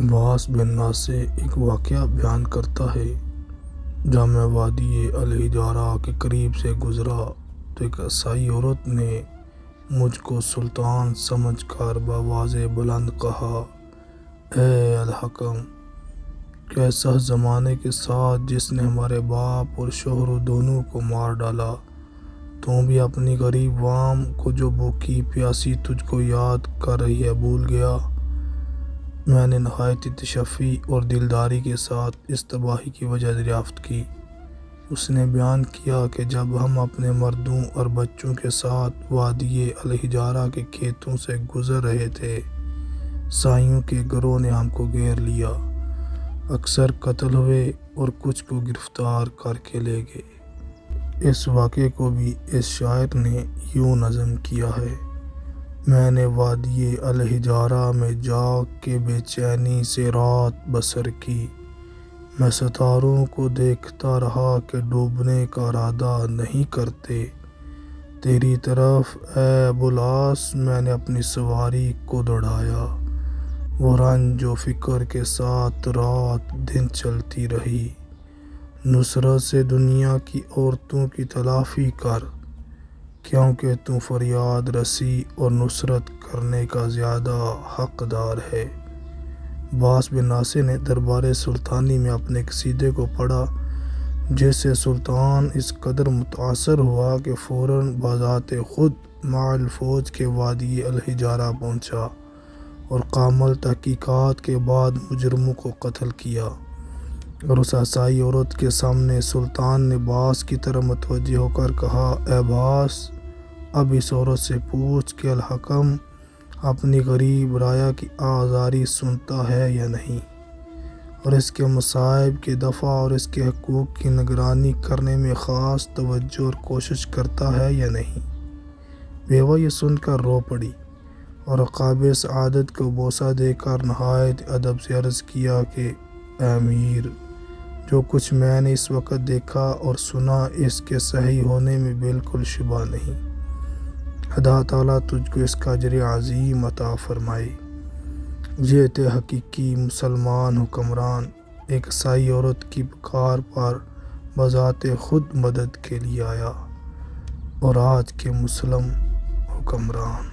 عباس بن ناصر ایک واقعہ بیان کرتا ہے۔ جب میں وادی الحجارہ کے قریب سے گزرا تو ایک عیسائی عورت نے مجھ کو سلطان سمجھ کر بآواز بلند کہا، اے الحکم! کیسا زمانے کے ساتھ جس نے ہمارے باپ اور شوہر دونوں کو مار ڈالا، تو بھی اپنی غریب عوام کو جو بھوکی پیاسی تجھ کو یاد کر رہی ہے بھول گیا۔ میں نے نہایت تشفی اور دلداری کے ساتھ اس تباہی کی وجہ دریافت کی۔ اس نے بیان کیا کہ جب ہم اپنے مردوں اور بچوں کے ساتھ وادی الحجارہ کے کھیتوں سے گزر رہے تھے، عیسائیوں کے گروہ نے ہم کو گھیر لیا، اکثر قتل ہوئے اور کچھ کو گرفتار کر کے لے گئے۔ اس واقعے کو بھی اس شاعر نے یوں نظم کیا ہے، میں نے وادی الحجارہ میں جاگ کے بے چینی سے رات بسر کی، میں ستاروں کو دیکھتا رہا کہ ڈوبنے کا ارادہ نہیں کرتے، تیری طرف اے ابوالعاص میں نے اپنی سواری کو دوڑایا، وہ رنج و فکر کے ساتھ رات دن چلتی رہی، نصرت سے دنیا کی عورتوں کی تلافی کر، کیونکہ تو فریاد رسی اور نصرت کرنے کا زیادہ حقدار ہے۔ عباس بن ناصر نے دربار سلطانی میں اپنے قصیدے کو پڑھا، جس سے سلطان اس قدر متاثر ہوا کہ فوراً بذات خود مع الفوج کے وادی الحجارہ پہنچا اور کامل تحقیقات کے بعد مجرموں کو قتل کیا۔ اور اس عیسائی عورت کے سامنے سلطان نے عباس کی طرف متوجہ ہو کر کہا، اے عباس! اب اس عورت سے پوچھ کہ الحکم اپنی غریب رعایا کی آزاری سنتا ہے یا نہیں، اور اس کے مصائب کے دفع اور اس کے حقوق کی نگرانی کرنے میں خاص توجہ اور کوشش کرتا ہے یا نہیں۔ بیوہ یہ سن کر رو پڑی اور عقاب سعادت کو بوسہ دے کر نہایت ادب سے عرض کیا کہ اے امیر! جو کچھ میں نے اس وقت دیکھا اور سنا، اس کے صحیح ہونے میں بالکل شبہ نہیں۔ خدا تعالیٰ تجھ کو اس کا اجر عظیم عطا فرمائے۔ یہ تھے حقیقی مسلمان حکمران، ایک عیسائی عورت کی پکار پر بذات خود مدد کے لیے آیا، اور آج کے مسلم حکمران